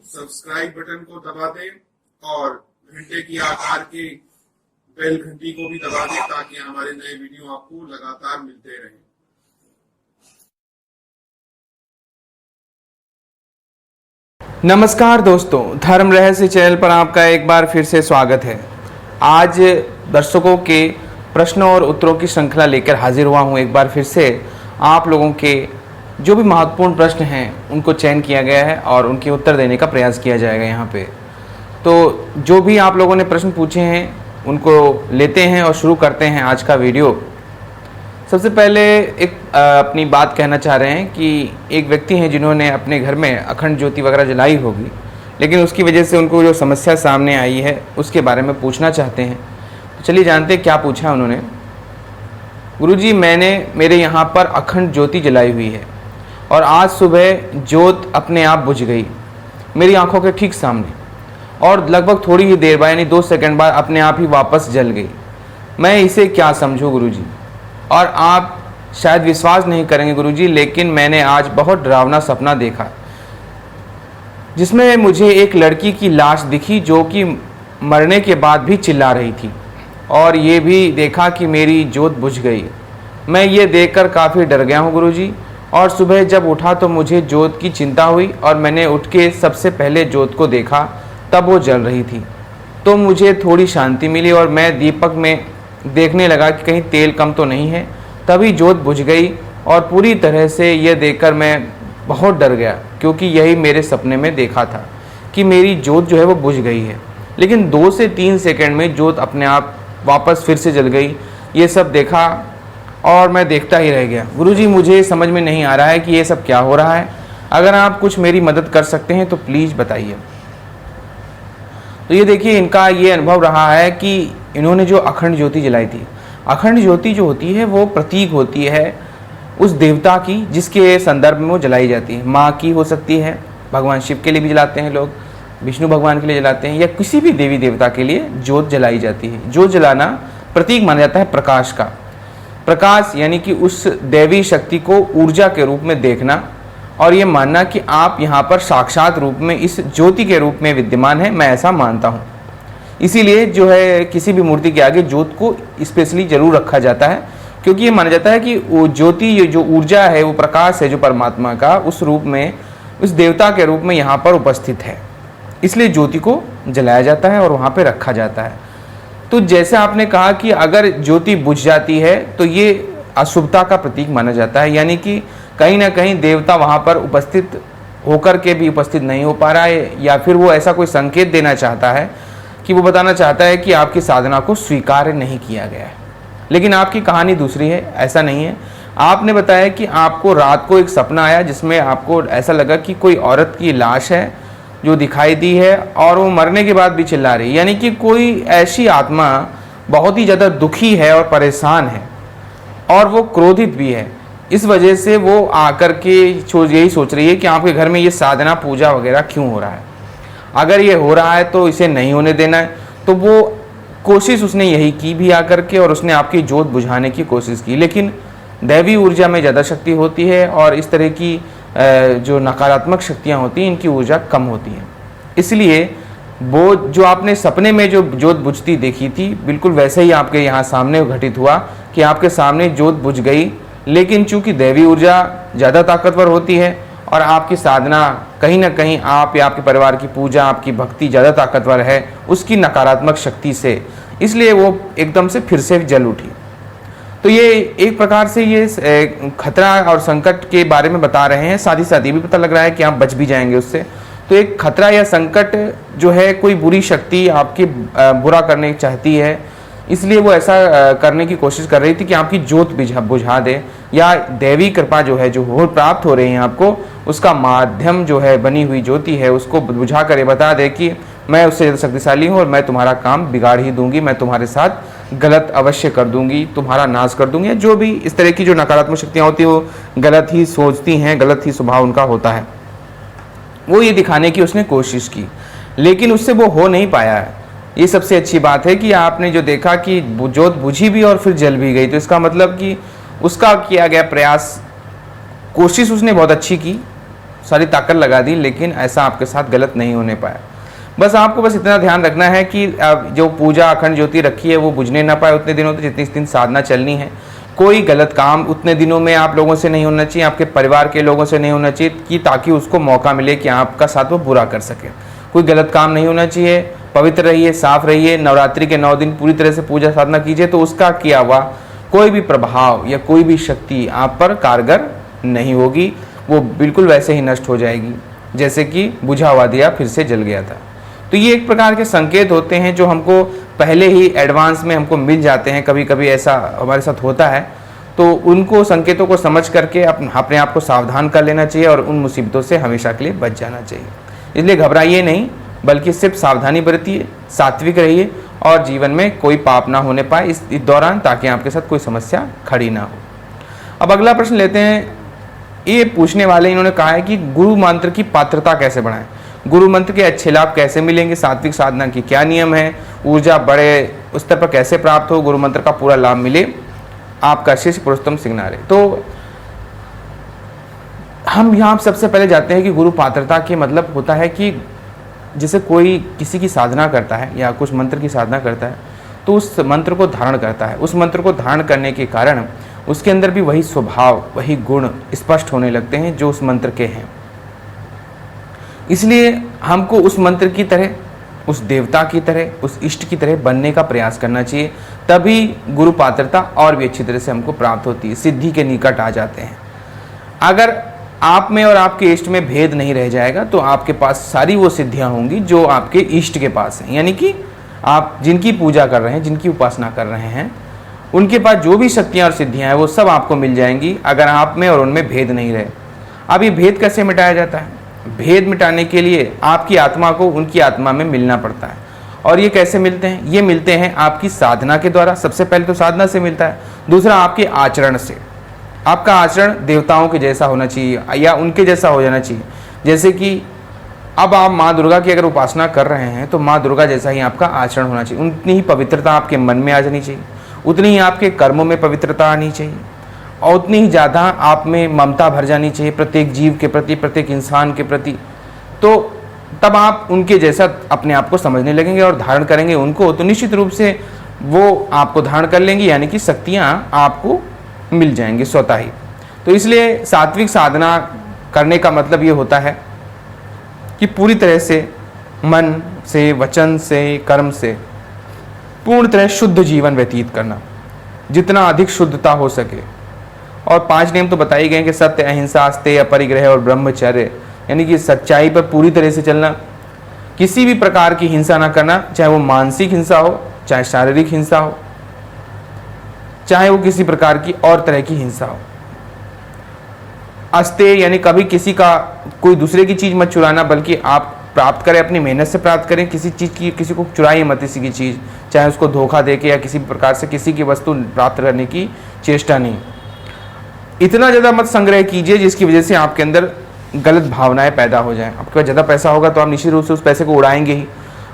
Subscribe button को दबा दें और घंटे की आकार के बेल घंटी को भी दबा दें ताकि हमारे नए वीडियो आपको लगातार मिलते रहें। नमस्कार दोस्तों, धर्म रहस्य चैनल पर आपका एक बार फिर से स्वागत है। आज दर्शकों के प्रश्नों और उत्तरों की श्रृंखला लेकर हाजिर हुआ हूं। एक बार फिर से आप लोगों के जो भी महत्वपूर्ण प्रश्न हैं उनको चयन किया गया है और उनके उत्तर देने का प्रयास किया जाएगा यहाँ पे। तो जो भी आप लोगों ने प्रश्न पूछे हैं उनको लेते हैं और शुरू करते हैं आज का वीडियो। सबसे पहले एक अपनी बात कहना चाह रहे हैं कि एक व्यक्ति हैं जिन्होंने अपने घर में अखंड ज्योति वगैरह जलाई होगी, लेकिन उसकी वजह से उनको जो समस्या सामने आई है उसके बारे में पूछना चाहते हैं। तो चलिए जानते हैं क्या पूछा उन्होंने। गुरुजी, मैंने मेरे यहाँ पर अखंड ज्योति जलाई हुई है और आज सुबह ज्योत अपने आप बुझ गई मेरी आंखों के ठीक सामने और लगभग थोड़ी ही देर बाद यानी 2 सेकंड बाद अपने आप ही वापस जल गई। मैं इसे क्या समझूं गुरुजी? और आप शायद विश्वास नहीं करेंगे गुरुजी, लेकिन मैंने आज बहुत डरावना सपना देखा जिसमें मुझे एक लड़की की लाश दिखी जो कि मरने के बाद भी चिल्ला रही थी और ये भी देखा कि मेरी जोत बुझ गई। मैं ये देखकर काफ़ी डर गया हूँ गुरुजी, और सुबह जब उठा तो मुझे जोत की चिंता हुई और मैंने उठ के सबसे पहले जोत को देखा, तब वो जल रही थी। तो मुझे थोड़ी शांति मिली और मैं दीपक में देखने लगा कि कहीं तेल कम तो नहीं है। तभी जोत बुझ गई और पूरी तरह से यह देखकर मैं बहुत डर गया, क्योंकि यही मेरे सपने में देखा था कि मेरी जोत जो है वो बुझ गई है, लेकिन 2 से 3 सेकंड में जोत अपने आप वापस फिर से जल गई। ये सब देखा और मैं देखता ही रह गया। गुरुजी, मुझे समझ में नहीं आ रहा है कि ये सब क्या हो रहा है। अगर आप कुछ मेरी मदद कर सकते हैं तो प्लीज़ बताइए। तो ये देखिए, इनका ये अनुभव रहा है कि इन्होंने जो अखंड ज्योति जलाई थी, अखंड ज्योति जो होती है वो प्रतीक होती है उस देवता की जिसके संदर्भ में वो जलाई जाती है। माँ की हो सकती है, भगवान शिव के लिए भी जलाते हैं लोग, विष्णु भगवान के लिए जलाते हैं, या किसी भी देवी देवता के लिए जोत जलाई जाती है। जोत जलाना प्रतीक माना जाता है प्रकाश का। प्रकाश यानी कि उस दैवी शक्ति को ऊर्जा के रूप में देखना और ये मानना कि आप यहाँ पर साक्षात रूप में इस ज्योति के रूप में विद्यमान है। मैं ऐसा मानता हूँ, इसीलिए जो है किसी भी मूर्ति के आगे ज्योत को स्पेशली जरूर रखा जाता है, क्योंकि ये माना जाता है कि वो ज्योति, ये जो ऊर्जा है, वो प्रकाश है जो परमात्मा का, उस रूप में, उस देवता के रूप में यहाँ पर उपस्थित है। इसलिए ज्योति को जलाया जाता है और वहाँ पे रखा जाता है। तो जैसे आपने कहा कि अगर ज्योति बुझ जाती है तो ये अशुभता का प्रतीक माना जाता है, यानी कि कहीं ना कहीं देवता वहाँ पर उपस्थित होकर के भी उपस्थित नहीं हो पा रहा है, या फिर वो ऐसा कोई संकेत देना चाहता है कि वो बताना चाहता है कि आपकी साधना को स्वीकार नहीं किया गया है। लेकिन आपकी कहानी दूसरी है, ऐसा नहीं है। आपने बताया कि आपको रात को एक सपना आया जिसमें आपको ऐसा लगा कि कोई औरत की लाश है जो दिखाई दी है और वो मरने के बाद भी चिल्ला रही है, यानी कि कोई ऐसी आत्मा बहुत ही ज़्यादा दुखी है और परेशान है और वो क्रोधित भी है। इस वजह से वो आकर के यही सोच रही है कि आपके घर में ये साधना पूजा वगैरह क्यों हो रहा है। अगर ये हो रहा है तो इसे नहीं होने देना है। तो वो कोशिश उसने यही की भी आकर के, और उसने आपकी जोत बुझाने की कोशिश की, लेकिन दैवी ऊर्जा में ज़्यादा शक्ति होती है और इस तरह की जो नकारात्मक शक्तियाँ होती हैं इनकी ऊर्जा कम होती है। इसलिए वो जो आपने सपने में जो जोत बुझती देखी थी, बिल्कुल वैसे ही आपके यहाँ सामने घटित हुआ कि आपके सामने जोत बुझ गई, लेकिन चूंकि दैवी ऊर्जा ज़्यादा ताकतवर होती है और आपकी साधना कहीं ना कहीं आप या आपके परिवार की पूजा, आपकी भक्ति ज़्यादा ताकतवर है उसकी नकारात्मक शक्ति से, इसलिए वो एकदम से फिर से जल उठी। तो ये एक प्रकार से ये खतरा और संकट के बारे में बता रहे हैं, साथ ही साथ ये भी पता लग रहा है कि आप बच भी जाएंगे उससे। तो एक खतरा या संकट जो है, कोई बुरी शक्ति आपकी बुरा करने चाहती है, इसलिए वो ऐसा करने की कोशिश कर रही थी कि आपकी जोत बुझा दे, या दैवी कृपा जो है, जो हो प्राप्त हो रही है आपको, उसका माध्यम जो है, बनी हुई ज्योति है, उसको बुझा कर बता दे कि मैं उससे ज़्यादा शक्तिशाली हूँ और मैं तुम्हारा काम बिगाड़ ही दूंगी, मैं तुम्हारे साथ गलत अवश्य कर दूंगी, तुम्हारा नाश कर दूंगी। जो भी इस तरह की जो नकारात्मक शक्तियाँ होती हैं वो गलत ही सोचती हैं, गलत ही स्वभाव उनका होता है। वो ये दिखाने की उसने कोशिश की, लेकिन उससे वो हो नहीं पाया है। ये सबसे अच्छी बात है कि आपने जो देखा कि जोत बुझी भी और फिर जल भी गई, तो इसका मतलब कि उसका किया गया प्रयास, कोशिश उसने बहुत अच्छी की, सारी ताकत लगा दी, लेकिन ऐसा आपके साथ गलत नहीं होने पाया। बस आपको बस इतना ध्यान रखना है कि जो पूजा अखंड ज्योति रखी है वो बुझने ना पाए उतने दिनों तक जितनी दिन साधना चलनी है। कोई गलत काम उतने दिनों में आप लोगों से नहीं होना चाहिए, आपके परिवार के लोगों से नहीं होना चाहिए, कि ताकि उसको मौका मिले कि आपका साथ वो बुरा कर सके। कोई गलत काम नहीं होना चाहिए। पवित्र रहिए, साफ रहिए। नवरात्रि के 9 दिन पूरी तरह से पूजा साधना कीजिए, तो उसका किया हुआ कोई भी प्रभाव या कोई भी शक्ति आप पर कारगर नहीं होगी, वो बिल्कुल वैसे ही नष्ट हो जाएगी जैसे कि बुझा हुआ दिया फिर से जल गया था। तो ये एक प्रकार के संकेत होते हैं जो हमको पहले ही एडवांस में हमको मिल जाते हैं, कभी कभी ऐसा हमारे साथ होता है। तो उनको संकेतों को समझ करके अपने आप को सावधान कर लेना चाहिए और उन मुसीबतों से हमेशा के लिए बच जाना चाहिए। इसलिए घबराइए नहीं, बल्कि सिर्फ सावधानी बरतिए, सात्विक रहिए और जीवन में कोई पाप ना होने पाए इस दौरान, ताकि आपके साथ कोई समस्या खड़ी ना हो। अब अगला प्रश्न लेते हैं। ये पूछने वाले इन्होंने कहा है कि गुरु मंत्र की पात्रता कैसे बढ़ाएं, गुरु मंत्र के अच्छे लाभ कैसे मिलेंगे, सात्विक साधना की क्या नियम है, ऊर्जा बड़े स्तर पर कैसे प्राप्त हो, गुरु मंत्र का पूरा लाभ मिले। आपका शिष्य पुरुषोत्तम सिंगनारे। तो हम यहाँ सबसे पहले जाते हैं कि गुरु पात्रता के मतलब होता है कि जैसे कोई किसी की साधना करता है या कुछ मंत्र की साधना करता है तो उस मंत्र को धारण करता है। उस मंत्र को धारण करने के कारण उसके अंदर भी वही स्वभाव, वही गुण स्पष्ट होने लगते हैं जो उस मंत्र के हैं। इसलिए हमको उस मंत्र की तरह, उस देवता की तरह, उस इष्ट की तरह बनने का प्रयास करना चाहिए, तभी गुरु पात्रता और भी अच्छी तरह से हमको प्राप्त होती है, सिद्धि के निकट आ जाते हैं। अगर आप में और आपके इष्ट में भेद नहीं रह जाएगा तो आपके पास सारी वो सिद्धियां होंगी जो आपके इष्ट के पास हैं। यानी कि आप जिनकी पूजा कर रहे हैं, जिनकी उपासना कर रहे हैं, उनके पास जो भी शक्तियां और सिद्धियां हैं वो सब आपको मिल जाएंगी अगर आप में और उनमें भेद नहीं रहे। अब ये भेद कैसे मिटाया जाता है? भेद मिटाने के लिए आपकी आत्मा को उनकी आत्मा में मिलना पड़ता है। और ये कैसे मिलते हैं? ये मिलते हैं आपकी साधना के द्वारा। सबसे पहले तो साधना से मिलता है, दूसरा आपके आचरण से। आपका आचरण देवताओं के जैसा होना चाहिए या उनके जैसा हो जाना चाहिए। जैसे कि अब आप माँ दुर्गा की अगर उपासना कर रहे हैं तो माँ दुर्गा जैसा ही आपका आचरण होना चाहिए। उतनी ही पवित्रता आपके मन में आ जानी चाहिए, उतनी ही आपके कर्मों में पवित्रता आनी चाहिए और उतनी ही ज़्यादा आप में ममता भर जानी चाहिए प्रत्येक जीव के प्रति, प्रत्येक इंसान के प्रति। तो तब आप उनके जैसा अपने आप को समझने लगेंगे और धारण करेंगे उनको, तो निश्चित रूप से वो आपको धारण कर लेंगे, यानी कि शक्तियाँ आपको मिल जाएंगे स्वतः ही। तो इसलिए सात्विक साधना करने का मतलब ये होता है कि पूरी तरह से मन से, वचन से, कर्म से पूर्ण तरह शुद्ध जीवन व्यतीत करना, जितना अधिक शुद्धता हो सके। और 5 नियम तो बताए गए कि सत्य, अहिंसा, अस्तेय, अपरिग्रह और ब्रह्मचर्य, यानी कि सच्चाई पर पूरी तरह से चलना, किसी भी प्रकार की हिंसा ना करना, चाहे वो मानसिक हिंसा हो, चाहे शारीरिक हिंसा हो, चाहे वो किसी प्रकार की और तरह की हिंसा हो। अस्तेय यानी कभी किसी का कोई दूसरे की चीज़ मत चुराना, बल्कि आप प्राप्त करें, अपनी मेहनत से प्राप्त करें किसी चीज़ की, किसी को चुराइए मत किसी की चीज़, चाहे उसको धोखा देके या किसी प्रकार से किसी की वस्तु प्राप्त करने की चेष्टा नहीं। इतना ज़्यादा मत संग्रह कीजिए जिसकी वजह से आपके अंदर गलत भावनाएं पैदा हो जाएं। आपके पास ज़्यादा पैसा होगा तो आप निश्चित रूप से उस पैसे को उड़ाएंगे ही,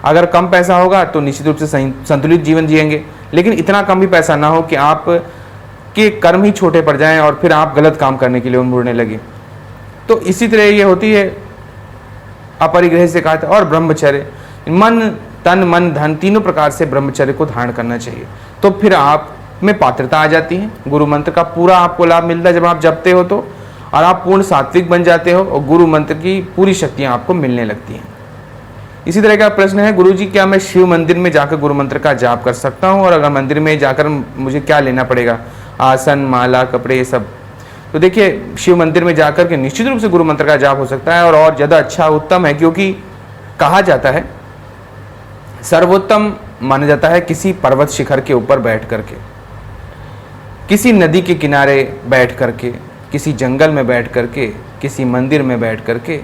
अगर कम पैसा होगा तो निश्चित रूप से संतुलित जीवन जिएंगे। लेकिन इतना कम भी पैसा ना हो कि आप के कर्म ही छोटे पड़ जाएं और फिर आप गलत काम करने के लिए मुड़ने लगे। तो इसी तरह ये होती है अपरिग्रह से कहा था। और ब्रह्मचर्य, मन, तन, मन, धन तीनों प्रकार से ब्रह्मचर्य को धारण करना चाहिए, तो फिर आप में पात्रता आ जाती है। गुरु मंत्र का पूरा आपको लाभ मिलता है जब आप जपते हो तो, और आप पूर्ण सात्विक बन जाते हो और गुरु मंत्र की पूरी शक्तियाँ आपको मिलने लगती हैं। इसी तरह का प्रश्न है, गुरुजी क्या मैं शिव मंदिर में जाकर गुरु मंत्र का जाप कर सकता हूँ, और अगर मंदिर में जाकर मुझे क्या लेना पड़ेगा, आसन, माला, कपड़े, ये सब? तो देखिए, शिव मंदिर में जाकर के निश्चित रूप से गुरु मंत्र का जाप हो सकता है और ज़्यादा अच्छा, उत्तम है, क्योंकि कहा जाता है सर्वोत्तम माना जाता है किसी पर्वत शिखर के ऊपर बैठ करके, किसी नदी के किनारे बैठ करके, किसी जंगल में बैठ करके, किसी मंदिर में बैठ करके,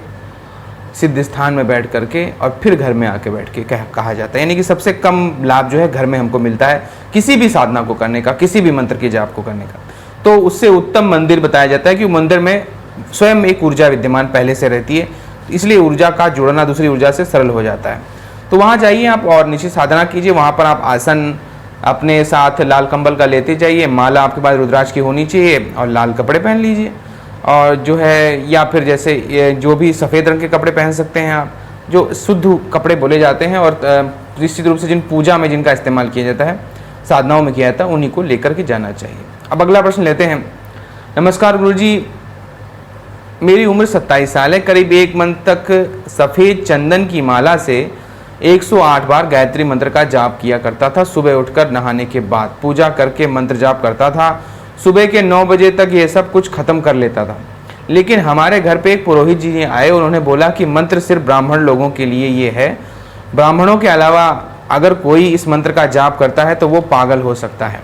सिद्ध स्थान में बैठ करके और फिर घर में आके बैठ के कहा जाता है। यानी कि सबसे कम लाभ जो है घर में हमको मिलता है किसी भी साधना को करने का, किसी भी मंत्र के जाप को करने का। तो उससे उत्तम मंदिर बताया जाता है कि मंदिर में स्वयं एक ऊर्जा विद्यमान पहले से रहती है, इसलिए ऊर्जा का जोड़ना दूसरी ऊर्जा से सरल हो जाता है। तो वहाँ जाइए आप और निश्चित साधना कीजिए। वहाँ पर आप आसन अपने साथ लाल कंबल का लेते जाइए, माला आपके पास रुद्राक्ष की होनी चाहिए और लाल कपड़े पहन लीजिए और जो है, या फिर जैसे ये जो भी सफ़ेद रंग के कपड़े पहन सकते हैं आप, जो शुद्ध कपड़े बोले जाते हैं, और निश्चित रूप से जिन पूजा में जिनका इस्तेमाल किया जाता है, साधनाओं में किया जाता है, उन्हीं को लेकर के जाना चाहिए। अब अगला प्रश्न लेते हैं। नमस्कार गुरुजी, मेरी उम्र 27 साल है। करीब 1 मंथ तक सफ़ेद चंदन की माला से 108 बार गायत्री मंत्र का जाप किया करता था। सुबह उठकर नहाने के बाद पूजा करके मंत्र जाप करता था। सुबह के 9 बजे तक ये सब कुछ खत्म कर लेता था। लेकिन हमारे घर पे एक पुरोहित जी आए, उन्होंने बोला कि मंत्र सिर्फ ब्राह्मण लोगों के लिए ये है, ब्राह्मणों के अलावा अगर कोई इस मंत्र का जाप करता है तो वो पागल हो सकता है।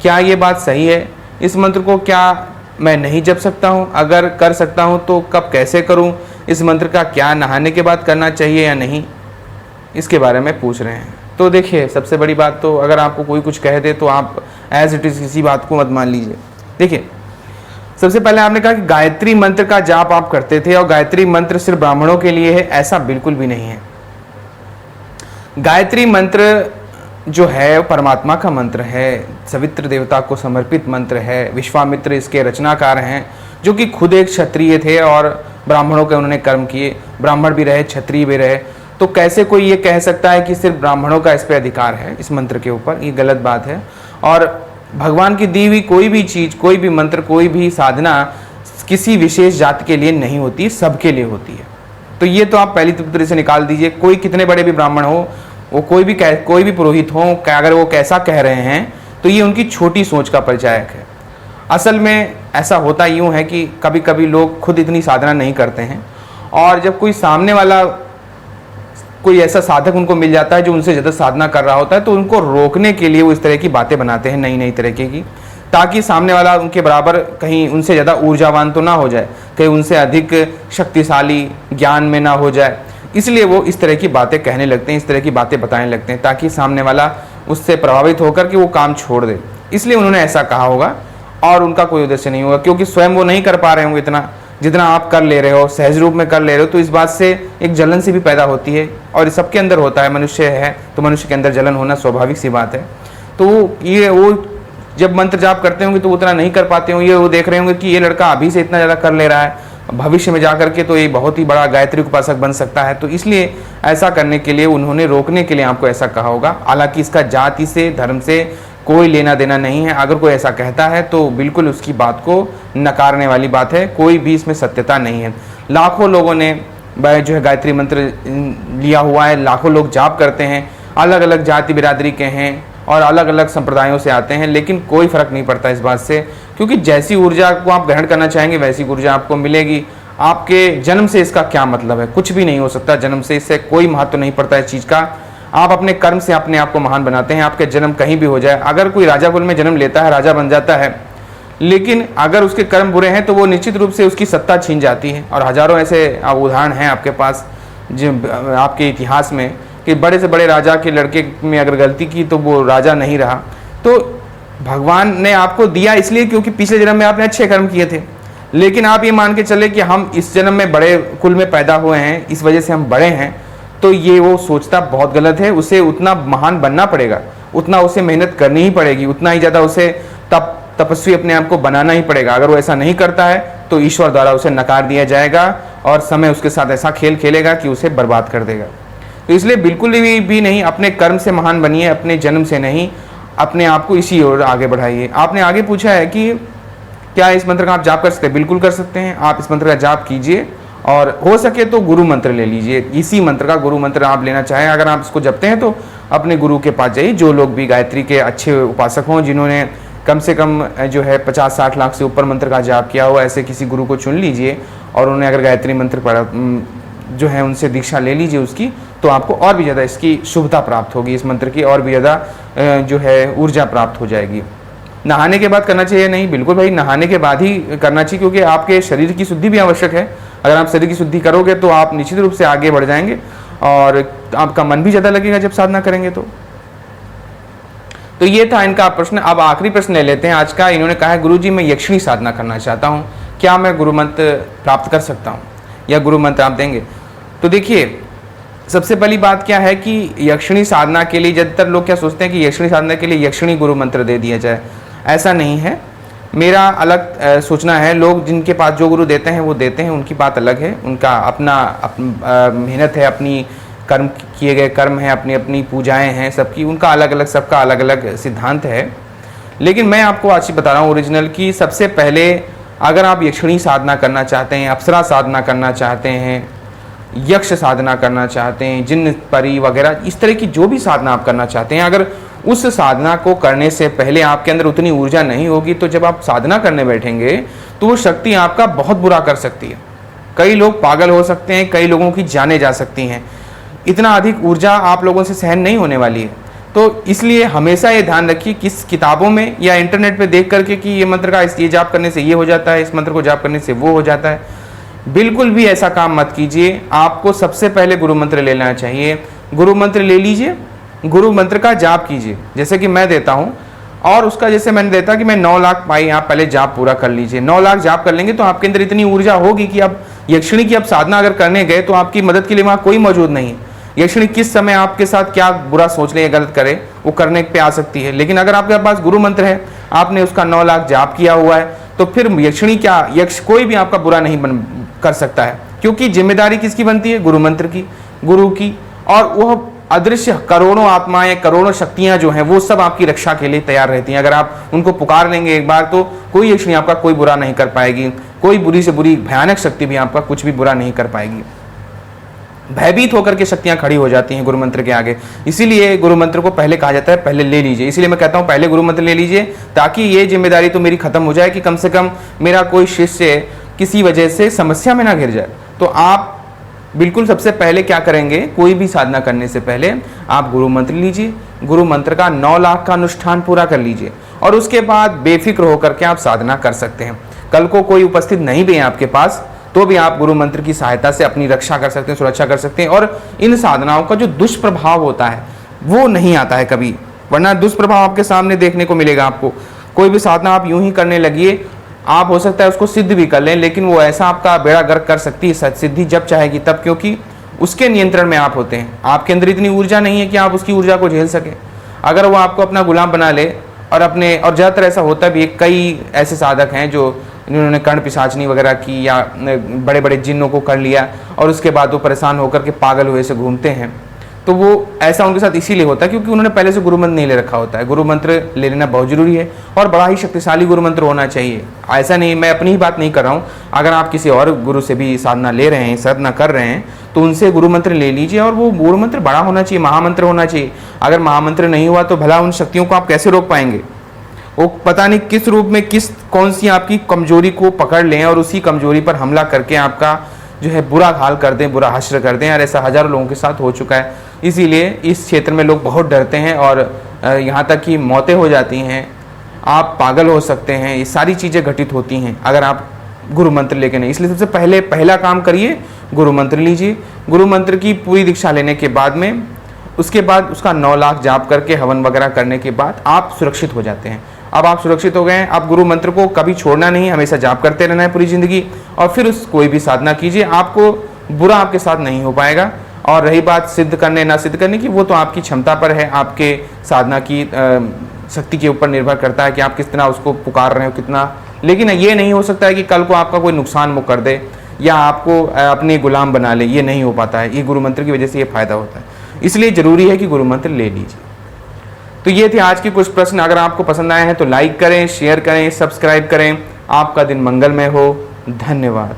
क्या ये बात सही है? इस मंत्र को क्या मैं नहीं जप सकता हूँ? अगर कर सकता हूँ तो कब कैसे करूँ? इस मंत्र का क्या नहाने के बाद करना चाहिए या नहीं, इसके बारे में पूछ रहे हैं। तो देखिए, सबसे बड़ी बात तो अगर आपको कोई कुछ कह दे तो आप एज इट इज़ किसी बात को मत मान लीजिए। देखिए, सबसे पहले आपने कहा कि गायत्री मंत्र का जाप आप करते थे और गायत्री मंत्र सिर्फ ब्राह्मणों के लिए है, ऐसा बिल्कुल भी नहीं है। गायत्री मंत्र जो है परमात्मा का मंत्र है, सवित्र देवता को समर्पित मंत्र है। विश्वामित्र इसके रचनाकार हैं, जो कि खुद एक क्षत्रिय थे और ब्राह्मणों के उन्होंने कर्म किए, ब्राह्मण भी रहे, क्षत्रिय भी रहे। तो कैसे कोई ये कह सकता है कि सिर्फ ब्राह्मणों का इस पे अधिकार है, इस मंत्र के ऊपर? ये गलत बात है। और भगवान की दी हुई कोई भी चीज़, कोई भी मंत्र, कोई भी साधना किसी विशेष जाति के लिए नहीं होती, सबके लिए होती है। तो ये तो आप पहली तरह से निकाल दीजिए। कोई कितने बड़े भी ब्राह्मण हो, वो कोई भी पुरोहित हो, अगर वो कैसा कह रहे हैं तो ये उनकी छोटी सोच का परिचायक है। असल में ऐसा होता यूँ है कि कभी कभी लोग खुद इतनी साधना नहीं करते हैं, और जब कोई सामने वाला कोई ऐसा साधक उनको मिल जाता है जो उनसे ज़्यादा साधना कर रहा होता है, तो उनको रोकने के लिए वो इस तरह की बातें बनाते हैं, नई नई तरीके की, ताकि सामने वाला उनके बराबर कहीं उनसे ज़्यादा ऊर्जावान तो ना हो जाए, कहीं उनसे अधिक शक्तिशाली ज्ञान में ना हो जाए। इसलिए वो इस तरह की बातें कहने लगते हैं, इस तरह की बातें बताने लगते हैं, ताकि सामने वाला उससे प्रभावित होकर के वो काम छोड़ दे। इसलिए उन्होंने ऐसा कहा होगा, और उनका कोई उद्देश्य नहीं होगा, क्योंकि स्वयं वो नहीं कर पा रहे होंगे इतना जितना आप कर ले रहे हो, सहज रूप में कर ले रहे हो। तो इस बात से एक जलन सी भी पैदा होती है, और सबके अंदर होता है, मनुष्य है तो मनुष्य के अंदर जलन होना स्वाभाविक सी बात है। तो वो जब मंत्र जाप करते होंगे तो उतना नहीं कर पाते होंगे, वो देख रहे होंगे कि ये लड़का अभी से इतना ज़्यादा कर ले रहा है, भविष्य में जा करके तो ये बहुत ही बड़ा गायत्री उपासक बन सकता है। तो इसलिए ऐसा करने के लिए उन्होंने रोकने के लिए आपको ऐसा कहा होगा। हालांकि इसका जाति से, धर्म से कोई लेना देना नहीं है। अगर कोई ऐसा कहता है तो बिल्कुल उसकी बात को नकारने वाली बात है, कोई भी इसमें सत्यता नहीं है। लाखों लोगों ने जो है गायत्री मंत्र लिया हुआ है, लाखों लोग जाप करते हैं, अलग अलग जाति बिरादरी के हैं और अलग अलग संप्रदायों से आते हैं, लेकिन कोई फर्क नहीं पड़ता इस बात से, क्योंकि जैसी ऊर्जा को आप ग्रहण करना चाहेंगे वैसी ऊर्जा आपको मिलेगी। आपके जन्म से इसका क्या मतलब है? कुछ भी नहीं हो सकता जन्म से, इससे कोई महत्व नहीं पड़ता इस चीज़ का। आप अपने कर्म से अपने आप को महान बनाते हैं। आपके जन्म कहीं भी हो जाए, अगर कोई राजा कुल में जन्म लेता है, राजा बन जाता है, लेकिन अगर उसके कर्म बुरे हैं तो वो निश्चित रूप से उसकी सत्ता छीन जाती है। और हजारों ऐसे उदाहरण हैं आपके पास जो आपके इतिहास में, कि बड़े से बड़े राजा के लड़के में अगर गलती की तो वो राजा नहीं रहा। तो भगवान ने आपको दिया इसलिए क्योंकि पिछले जन्म में आपने अच्छे कर्म किए थे, लेकिन आप ये मान के चले कि हम इस जन्म में बड़े कुल में पैदा हुए हैं, इस वजह से हम बड़े हैं, तो ये वो सोचता बहुत गलत है। उसे उतना महान बनना पड़ेगा, उतना उसे मेहनत करनी ही पड़ेगी, उतना ही ज़्यादा उसे तपस्वी अपने आप को बनाना ही पड़ेगा। अगर वो ऐसा नहीं करता है तो ईश्वर द्वारा उसे नकार दिया जाएगा और समय उसके साथ ऐसा खेल खेलेगा कि उसे बर्बाद कर देगा। तो इसलिए बिल्कुल भी नहीं, अपने कर्म से महान बनिए, अपने जन्म से नहीं। अपने आप को इसी ओर आगे बढ़ाइए। आपने आगे पूछा है कि क्या इस मंत्र का आप जाप कर सकते हैं? बिल्कुल कर सकते हैं। आप इस मंत्र का जाप कीजिए और हो सके तो गुरु मंत्र ले लीजिए। इसी मंत्र का गुरु मंत्र आप लेना चाहें, अगर आप इसको जपते हैं तो अपने गुरु के पास जाइए। जो लोग भी गायत्री के अच्छे उपासक हों, जिन्होंने कम से कम जो है 50-60 लाख से ऊपर मंत्र का जाप किया हो, ऐसे किसी गुरु को चुन लीजिए और उन्हें अगर गायत्री मंत्र पढ़ा जो है उनसे दीक्षा ले लीजिए उसकी, तो आपको और भी ज़्यादा इसकी शुभता प्राप्त होगी, इस मंत्र की और भी ज़्यादा जो है ऊर्जा प्राप्त हो जाएगी। नहाने के बाद करना चाहिए? नहीं, बिल्कुल भाई, नहाने के बाद ही करना चाहिए, क्योंकि आपके शरीर की शुद्धि भी आवश्यक है। अगर आप शरीर की शुद्धि करोगे तो आप निश्चित रूप से आगे बढ़ जाएंगे और आपका मन भी ज़्यादा लगेगा जब साधना करेंगे तो ये था इनका प्रश्न। अब आखिरी प्रश्न ले लेते हैं आज का। इन्होंने कहा है, गुरुजी मैं यक्षिणी साधना करना चाहता हूँ, क्या मैं गुरु मंत्र प्राप्त कर सकता हूँ या गुरु मंत्र आप देंगे? तो देखिए, सबसे पहली बात क्या है कि यक्षिणी साधना के लिए ज़्यादातर लोग क्या सोचते हैं कि यक्षिणी साधना के लिए यक्षिणी गुरु मंत्र दे दिया जाए। ऐसा नहीं है। मेरा अलग सोचना है। लोग जिनके पास जो गुरु देते हैं वो देते हैं, उनकी बात अलग है, उनका अपना मेहनत है, अपनी कर्म किए गए कर्म हैं, अपनी अपनी पूजाएं हैं, सबकी उनका अलग अलग, सबका अलग अलग सिद्धांत है। लेकिन मैं आपको आज ही बता रहा हूँ ओरिजिनल की सबसे पहले अगर आप यक्षिणी साधना करना चाहते हैं, अप्सरा साधना करना चाहते हैं, यक्ष साधना करना चाहते हैं, जिन्न परी वगैरह इस तरह की जो भी साधना आप करना चाहते हैं, अगर उस साधना को करने से पहले आपके अंदर उतनी ऊर्जा नहीं होगी तो जब आप साधना करने बैठेंगे तो वो शक्ति आपका बहुत बुरा कर सकती है। कई लोग पागल हो सकते हैं, कई लोगों की जानें जा सकती हैं। इतना अधिक ऊर्जा आप लोगों से सहन नहीं होने वाली है। तो इसलिए हमेशा ये ध्यान रखिए किस किताबों में या इंटरनेट पे देख करके कि ये मंत्र का ये जाप करने से ये हो जाता है, इस मंत्र को जाप करने से वो हो जाता है, बिल्कुल भी ऐसा काम मत कीजिए। आपको सबसे पहले गुरु मंत्र ले लेना चाहिए। गुरु मंत्र ले लीजिए, गुरु मंत्र का जाप कीजिए जैसे कि मैं देता हूँ, और उसका जैसे मैंने देता कि मैं 9 लाख पाई, आप पहले जाप पूरा कर लीजिए। 9 लाख जाप कर लेंगे तो आपके अंदर इतनी ऊर्जा होगी कि अब यक्षिणी की अब साधना अगर करने गए तो आपकी मदद के लिए वहाँ कोई मौजूद नहीं है। यक्षिणी किस समय आपके साथ क्या बुरा सोच ले या गलत करे वो करने पे आ सकती है। लेकिन अगर आपके पास गुरु मंत्र है, आपने उसका 9 लाख जाप किया हुआ है, तो फिर यक्षिणी क्या, यक्ष कोई भी आपका बुरा नहीं कर सकता है, क्योंकि जिम्मेदारी किसकी बनती है? गुरु मंत्र की, गुरु की। और वह अदृश्य करोड़ों आत्माएं, करोड़ों शक्तियां जो हैं वो सब आपकी रक्षा के लिए तैयार रहती हैं। अगर आप उनको पुकार लेंगे एक बार तो कोई यक्षिणी आपका कोई बुरा नहीं कर पाएगी, कोई बुरी से बुरी भयानक शक्ति भी आपका कुछ भी बुरा नहीं कर पाएगी। भयभीत होकर के शक्तियां खड़ी हो जाती हैं गुरु मंत्र के आगे। इसीलिए गुरु मंत्र को पहले कहा जाता है पहले ले लीजिए। इसीलिए मैं कहता हूं पहले गुरु मंत्र ले लीजिए, ताकि ये जिम्मेदारी तो मेरी खत्म हो जाए कि कम से कम मेरा कोई शिष्य किसी वजह से समस्या में ना घिर जाए। तो आप बिल्कुल सबसे पहले क्या करेंगे, कोई भी साधना करने से पहले आप गुरु मंत्र लीजिए, गुरु मंत्र का 9 लाख का अनुष्ठान पूरा कर लीजिए, और उसके बाद बेफिक्र होकर के आप साधना कर सकते हैं। कल को कोई उपस्थित नहीं भी है आपके पास तो भी आप गुरु मंत्र की सहायता से अपनी रक्षा कर सकते हैं, सुरक्षा कर सकते हैं। और इन साधनाओं का जो दुष्प्रभाव होता है वो नहीं आता है कभी, वरना दुष्प्रभाव आपके सामने देखने को मिलेगा आपको। कोई भी साधना आप यूं ही करने लगिए, आप हो सकता है उसको सिद्ध भी कर लें, लेकिन वो ऐसा आपका बेड़ा गर्क कर सकती है सिद्धि जब चाहेगी तब, क्योंकि उसके नियंत्रण में आप होते हैं। आपके अंदर इतनी ऊर्जा नहीं है कि आप उसकी ऊर्जा को झेल सके। अगर वो आपको अपना गुलाम बना ले और ज़्यादातर ऐसा होता भी है, कई ऐसे साधक हैं जो इन्होंने कर्ण पिशाचनी वगैरह की या बड़े बड़े जिन्नों को कर लिया और उसके बाद वो परेशान होकर के पागल हुए से घूमते हैं। तो वो ऐसा उनके साथ इसीलिए होता है क्योंकि उन्होंने पहले से गुरु मंत्र नहीं ले रखा होता है। गुरु मंत्र ले लेना बहुत जरूरी है और बड़ा ही शक्तिशाली गुरु मंत्र होना चाहिए। ऐसा नहीं, मैं अपनी ही बात नहीं कर रहा हूँ, अगर आप किसी और गुरु से भी साधना ले रहे हैं, साधना कर रहे हैं, तो उनसे गुरु मंत्र ले लीजिए, और वो गुरु मंत्र बड़ा होना चाहिए, महामंत्र होना चाहिए। अगर महामंत्र नहीं हुआ तो भला उन शक्तियों को आप कैसे रोक पाएंगे? वो पता नहीं किस रूप में कौन सी आपकी कमजोरी को पकड़ लें और उसी कमजोरी पर हमला करके आपका जो है बुरा हाल कर दें, बुरा हश्र कर दें। और ऐसा हजारों लोगों के साथ हो चुका है। इसीलिए इस क्षेत्र में लोग बहुत डरते हैं और यहाँ तक कि मौतें हो जाती हैं, आप पागल हो सकते हैं, ये सारी चीज़ें घटित होती हैं अगर आप गुरु मंत्र लेके नहीं। इसलिए सबसे पहला काम करिए, गुरु मंत्र लीजिए। गुरु मंत्र की पूरी दीक्षा लेने के बाद में उसके बाद उसका 9 लाख जाप करके हवन वगैरह करने के बाद आप सुरक्षित हो जाते हैं। अब आप सुरक्षित हो गए हैं, आप गुरु मंत्र को कभी छोड़ना नहीं, हमेशा जाप करते रहना है पूरी जिंदगी, और फिर उस कोई भी साधना कीजिए, आपको बुरा आपके साथ नहीं हो पाएगा। और रही बात सिद्ध करने ना सिद्ध करने की, वो तो आपकी क्षमता पर है, आपके साधना की शक्ति के ऊपर निर्भर करता है कि आप कितना उसको पुकार रहे हो, कितना। लेकिन ये नहीं हो सकता है कि कल को आपका कोई नुकसान मुँह कर दे या आपको अपने गुलाम बना ले, ये नहीं हो पाता है। ये गुरु मंत्र की वजह से ये फायदा होता है। इसलिए जरूरी है कि गुरु मंत्र ले लीजिए। तो ये थे आज के कुछ प्रश्न। अगर आपको पसंद आए हैं तो लाइक करें, शेयर करें, सब्सक्राइब करें। आपका दिन मंगलमय हो। धन्यवाद।